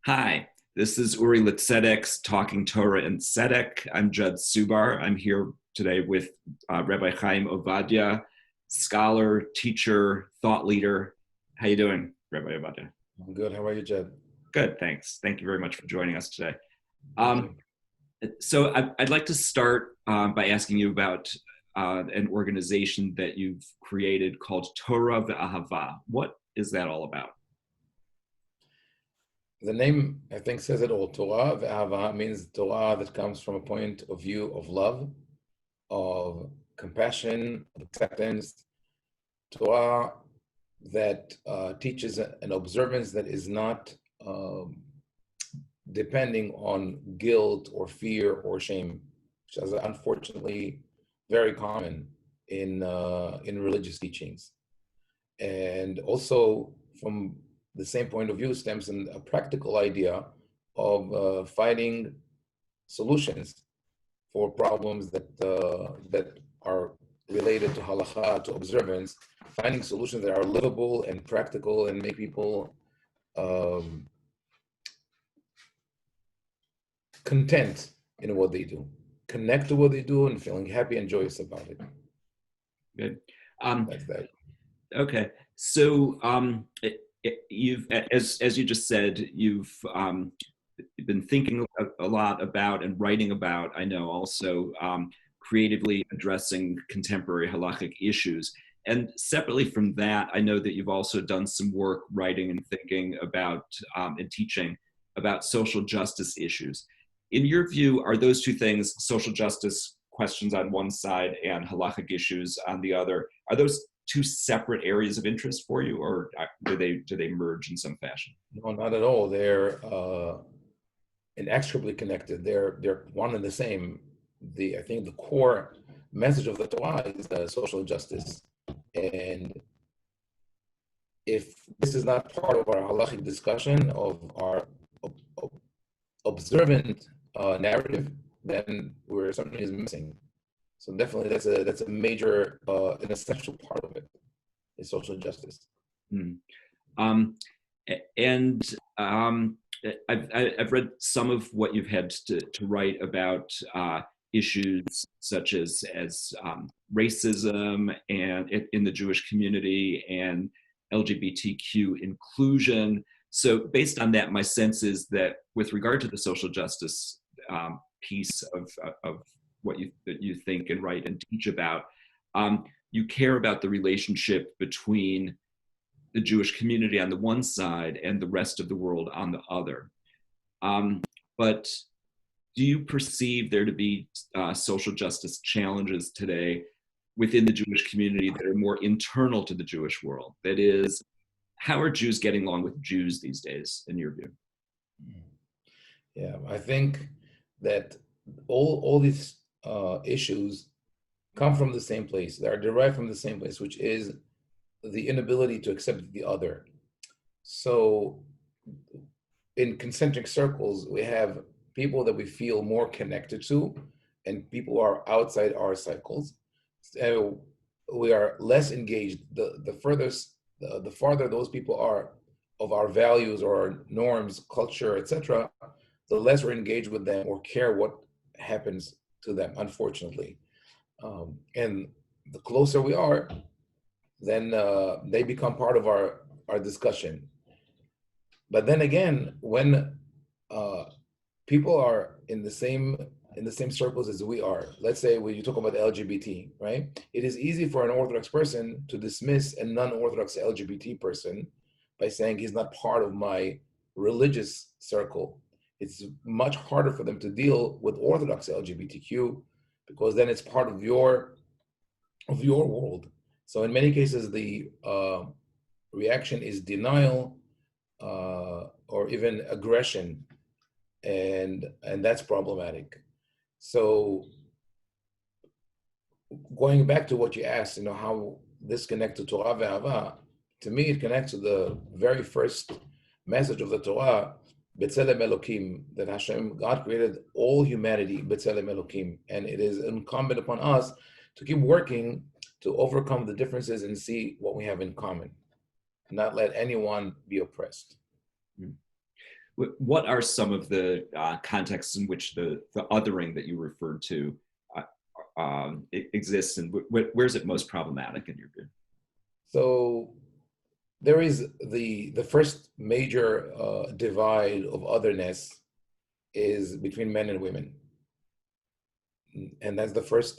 Hi, this is Uri L'Tzedek's Talking Torah and Tzedek. I'm Judry Subar. I'm here today with Rabbi Haim Ovadia, scholar, teacher, thought leader. How you doing, Rabbi Ovadia? I'm good. How are you, Jed? Good, thanks. Thank you very much for joining us today. Thank you. So I'd like to start by asking you about an organization that you've created called Torah VeAhava. What is that all about? The name, I think, says it all. Torah VeAhava means Torah that comes from a point of view of love, of compassion, of acceptance. Torah that teaches an observance that is not depending on guilt or fear or shame, which is unfortunately very common in religious teachings. And also from the same point of view stems in a practical idea of finding solutions for problems that are related to halacha, to observance, finding solutions that are livable and practical and make people content in what they do, connect to what they do, and feeling happy and joyous about it. Good. That's that. Okay, so you've, as you just said, you've been thinking a lot about and writing about, I know, also creatively addressing contemporary halachic issues. And separately from that, I know that you've also done some work writing and thinking about and teaching about social justice issues. In your view, are those two things, social justice questions on one side and halachic issues on the other, are those two separate areas of interest for you, or do they merge in some fashion? No, not at all. They're inextricably connected. They're one and the same. I think the core message of the Torah is social justice, and if this is not part of our halachic discussion of our observant narrative, then we're something is missing. So definitely, that's a major, an essential part of it is social justice. Hmm. And I've read some of what you've had to write about issues such as racism and in the Jewish community and LGBTQ inclusion. So based on that, my sense is that with regard to the social justice piece of what you think and write and teach about, you care about the relationship between the Jewish community on the one side and the rest of the world on the other. But do you perceive there to be social justice challenges today within the Jewish community that are more internal to the Jewish world? That is, how are Jews getting along with Jews these days, in your view? Yeah, I think that all these issues come from the same place. They are derived from the same place, which is the inability to accept the other. So in concentric circles, we have people that we feel more connected to and people who are outside our cycles. So we are less engaged. The farther those people are of our values or our norms, culture, etc., the less we're engaged with them or care what happens to them, unfortunately. And the closer we are, then they become part of our discussion. But then again, when people are in the same circles as we are, let's say when you talk about LGBT, right? It is easy for an Orthodox person to dismiss a non-Orthodox LGBT person by saying he's not part of my religious circle. It's much harder for them to deal with Orthodox LGBTQ because then it's part of your world. So in many cases, the reaction is denial or even aggression, and that's problematic. So going back to what you asked, how this connects to Torah VeAhava, to me it connects to the very first message of the Torah, B'Tselem Elokim, that Hashem, God created all humanity, B'Tselem Elokim, and it is incumbent upon us to keep working to overcome the differences and see what we have in common, not let anyone be oppressed. what are some of the contexts in which the othering that you referred to exists, and where's it most problematic in your view? So there is the first major divide of otherness is between men and women, and that's the first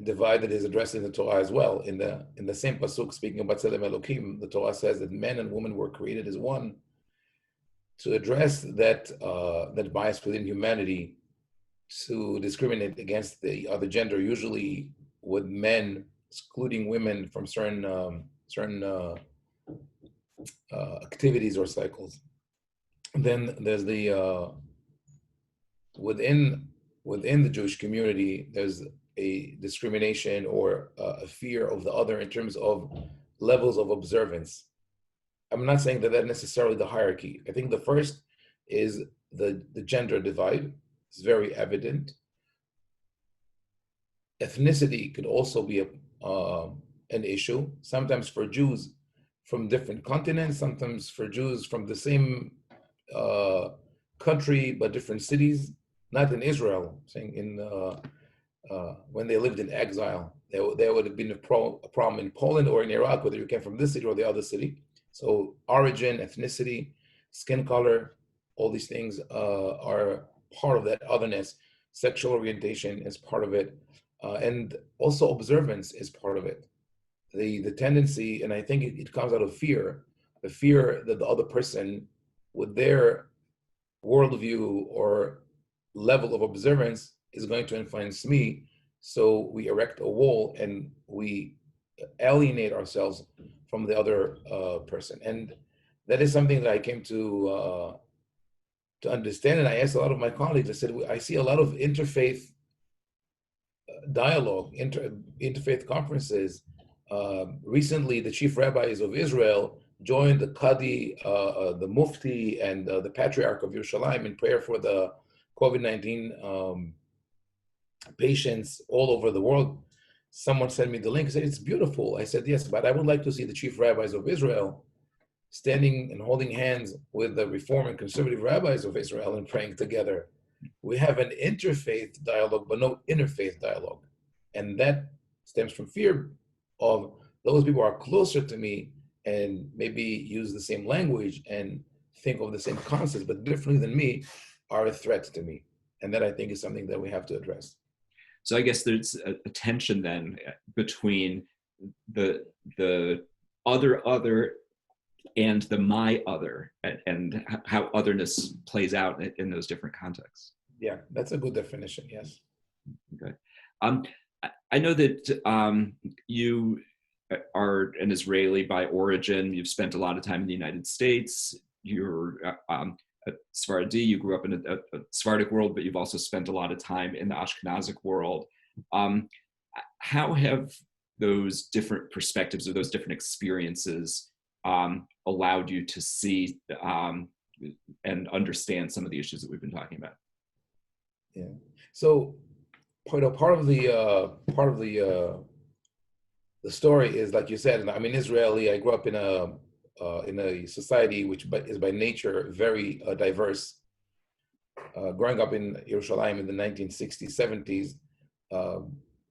divide that is addressed in the Torah as well. In the same pasuk, speaking about Tzelem Elokim, the Torah says that men and women were created as one, to address that bias within humanity, to discriminate against the other gender, usually with men excluding women from certain activities or cycles. Then there's the within the Jewish community, there's a discrimination or a fear of the other in terms of levels of observance. I'm not saying that necessarily the hierarchy. I think the first is the gender divide. It's very evident. Ethnicity could also be an issue, sometimes for Jews from different continents, sometimes for Jews from the same country but different cities. Not in Israel, saying when they lived in exile, there would have been a problem in Poland or in Iraq, whether you came from this city or the other city. So origin, ethnicity, skin color, all these things are part of that otherness. Sexual orientation is part of it. And also observance is part of it. The tendency, and I think it comes out of fear, the fear that the other person, with their worldview or level of observance, is going to influence me. So we erect a wall and we alienate ourselves from the other person. And that is something that I came to understand. And I asked a lot of my colleagues, I said, I see a lot of interfaith dialogue, interfaith conferences. Recently, the chief rabbis of Israel joined the Qadi, the Mufti, and the Patriarch of Yerushalayim in prayer for the COVID-19 patients all over the world. Someone sent me the link and said, it's beautiful. I said, yes, but I would like to see the chief rabbis of Israel standing and holding hands with the Reform and Conservative rabbis of Israel and praying together. We have an interfaith dialogue, but no interfaith dialogue. And that stems from fear of those people are closer to me and maybe use the same language and think of the same concepts, but differently than me, are a threat to me. And that, I think, is something that we have to address. So I guess there's a tension then between the other and the my other, and how otherness plays out in those different contexts. Yeah, that's a good definition, yes. Okay. I know that you are an Israeli by origin. You've spent a lot of time in the United States. You're a Sephardi. You grew up in a Sephardic world, but you've also spent a lot of time in the Ashkenazic world. How have those different perspectives or those different experiences allowed you to see and understand some of the issues that we've been talking about? Yeah. So part of the story is, like you said, I'm an Israeli. I grew up in a society which is by nature very diverse. Growing up in Yerushalayim in the 1960s, 70s,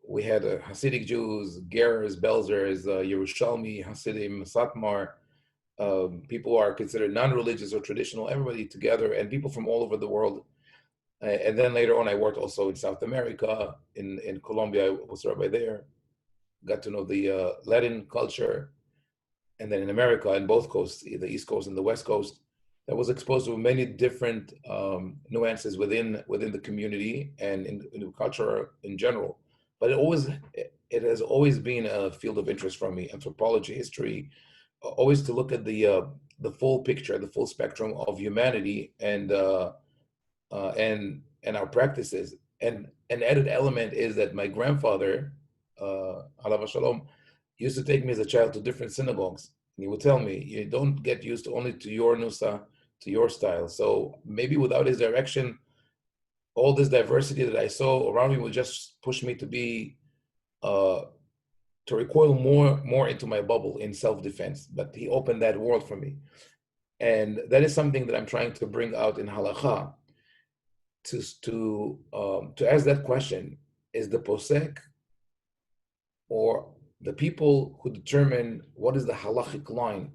we had Hasidic Jews, Gerers, Belzers, Yerushalmi, Hasidim, Satmar, people who are considered non-religious or traditional, everybody together, and people from all over the world. And then later on, I worked also in South America, in Colombia. I was a rabbi there. Got to know the Latin culture. And then in America, in both coasts, the East Coast and the West Coast, I was exposed to many different nuances within the community and in the culture in general. But it has always been a field of interest for me: anthropology, history, always to look at the full picture, the full spectrum of humanity and our practices. And an added element is that my grandfather, alav shalom, used to take me as a child to different synagogues. And he would tell me, you don't get used only to your nusa, to your style. So maybe without his direction, all this diversity that I saw around me would just push me to be, to recoil more into my bubble in self-defense. But he opened that world for me. And that is something that I'm trying to bring out in halacha to ask that question: is the posek or the people who determine what is the halachic line,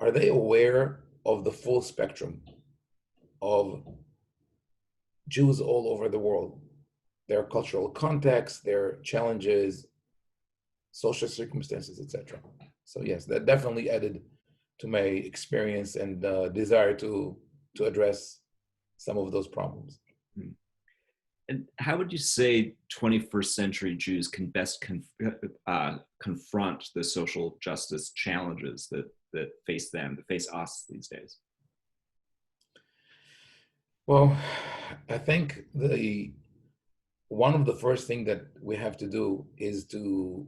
are they aware of the full spectrum of Jews all over the world, their cultural context, their challenges, social circumstances, etc.? So yes, that definitely added to my experience and desire to address some of those problems. And how would you say 21st century Jews can best confront the social justice challenges that face them, that face us these days? Well, I think one of the first things that we have to do is to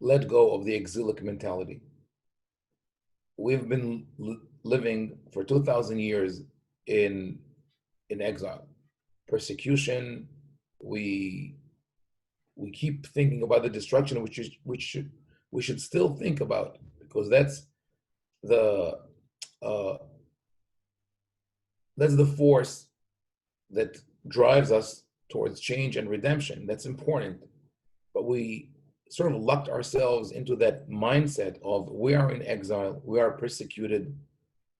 let go of the exilic mentality. We've been living for 2,000 years in exile, persecution. We keep thinking about the destruction, which we should still think about, because that's the force that drives us towards change and redemption. That's important, but we sort of locked ourselves into that mindset of we are in exile, we are persecuted,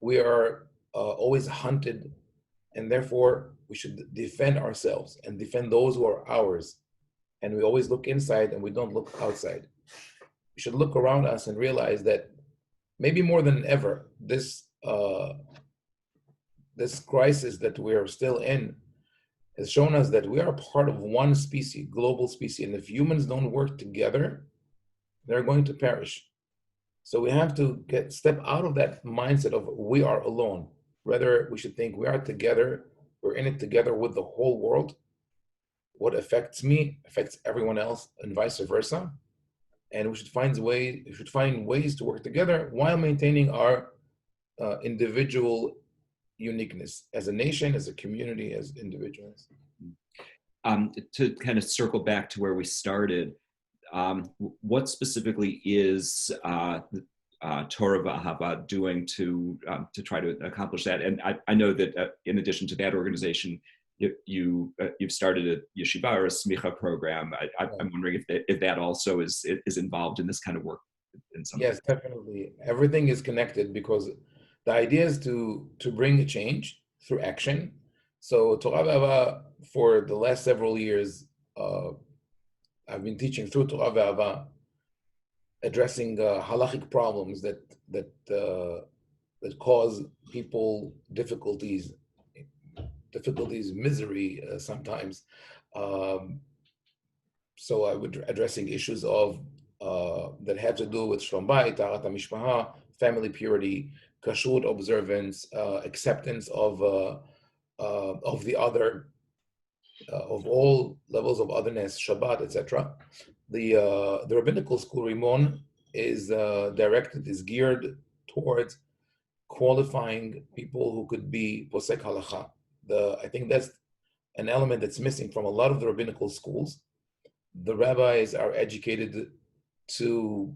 we are always hunted, and therefore we should defend ourselves and defend those who are ours. And we always look inside and we don't look outside. We should look around us and realize that maybe more than ever, this crisis that we are still in has shown us that we are part of one species, global species. And if humans don't work together, they're going to perish. So we have to step out of that mindset of we are alone. Rather, we should think we are together, we're in it together with the whole world. What affects me affects everyone else, and vice versa. And we should find ways to work together while maintaining our individual uniqueness as a nation, as a community, as individuals. To kind of circle back to where we started, what specifically is Torah VeAhava doing to try to accomplish that? And I know that in addition to that organization, you've started a yeshiva or a smicha program. I'm wondering if that also is involved in this kind of work in some way. Yes, definitely. Everything is connected, because the idea is to bring a change through action. So Torah VeAhava, for the last several years, I've been teaching through Torah VeAhava, addressing halachic problems that cause people difficulties, misery sometimes. So I would addressing issues of that have to do with Shlom Bayit, Taharat HaMishpaha, family purity, kashrut observance, acceptance of the other, of all levels of otherness, Shabbat, etc. The rabbinical school Rimon is geared towards qualifying people who could be posek halacha. I think that's an element that's missing from a lot of the rabbinical schools. The rabbis are educated to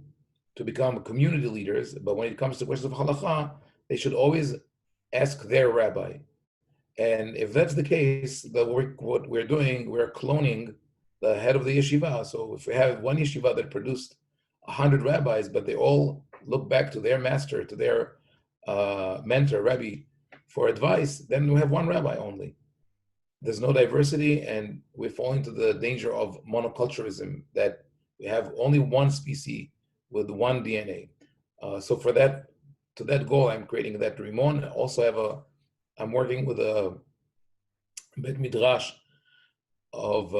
become community leaders, but when it comes to questions of halacha, they should always ask their rabbi. And if that's the case, what we're doing, we're cloning the head of the yeshiva. So if we have one yeshiva that produced 100 rabbis, but they all look back to their master, to their mentor, Rabbi, for advice, then we have one rabbi only. There's no diversity, and we fall into the danger of monoculturalism, that we have only one species with one DNA. So to that goal, I'm creating that Rimon. I also I'm working with a Beit Midrash of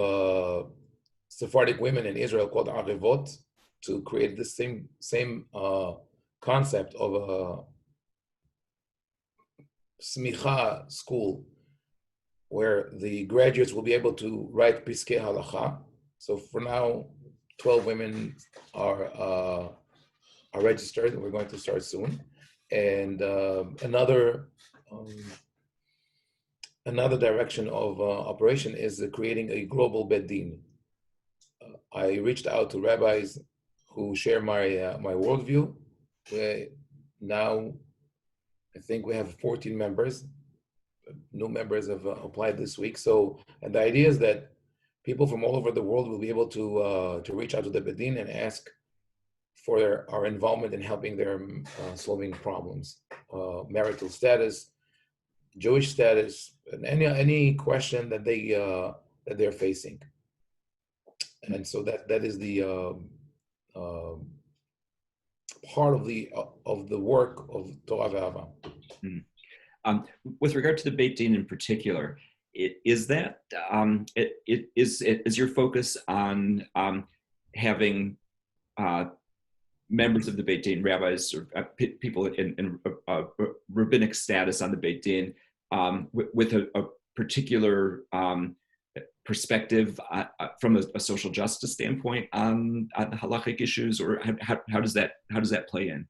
Sephardic women in Israel called Arevot, to create the same concept of a smicha school, where the graduates will be able to write Piskei Halacha. So for now, 12 women are registered, and we're going to start soon. And another direction of operation is creating a global Beit Din. I reached out to rabbis who share my worldview. now I think we have 14 members. New members have applied this week. So, and the idea is that people from all over the world will be able to reach out to the Beit Din and ask for our involvement in helping them solving problems, marital status, Jewish status, and any question that they're facing. And so that is the part of the work of Torah VeAhava. With regard to the Beit Din in particular, is your focus on having members of the Beit Din, rabbis or people in rabbinic status on the Beit Din, with a particular perspective from a social justice standpoint on the halachic issues, or how does that play in?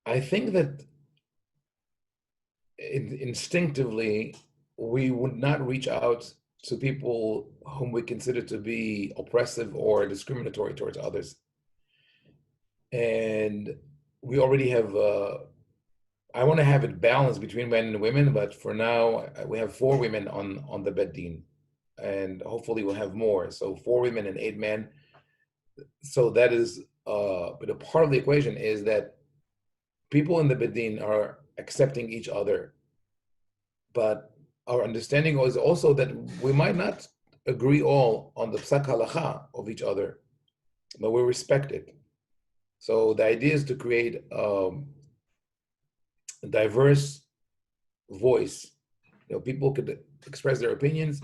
I think that instinctively we would not reach out to people whom we consider to be oppressive or discriminatory towards others. And we already have, I want to have it balanced between men and women, but for now we have 4 women on the Beit Din, and hopefully we'll have more. So 4 women and 8 men. So that is, but a part of the equation is that people in the Beit Din are accepting each other, but our understanding is also that we might not agree all on the psak halacha of each other, but we respect it. So the idea is to create a diverse voice. People could express their opinions.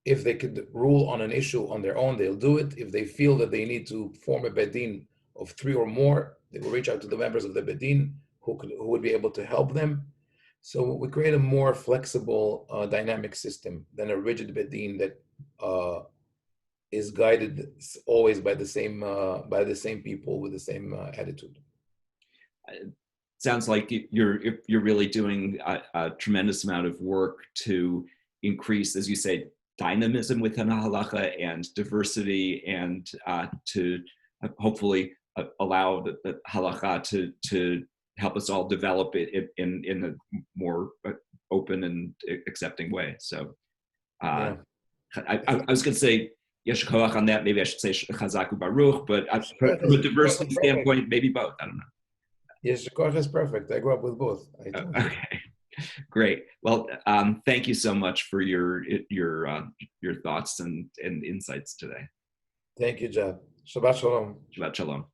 If they could rule on an issue on their own, they'll do it. If they feel that they need to form a Beit Din of 3 or more, they will reach out to the members of the Beit Din who would be able to help them. So we create a more flexible, dynamic system than a rigid Beit Din that is guided always by the same people with the same attitude. Sounds like you're really doing a tremendous amount of work to increase, as you say, dynamism within halacha and diversity, and to hopefully allow the halacha to help us all develop it in a more open and accepting way. So I was going to say yesh koach on that. Maybe I should say chazak u'baruch, but from a diversity standpoint, maybe both. I don't know. Yesh koach is perfect. I grew up with both. Okay, great. Well, thank you so much for your thoughts and insights today. Thank you, Jad. Shabbat shalom. Shabbat shalom.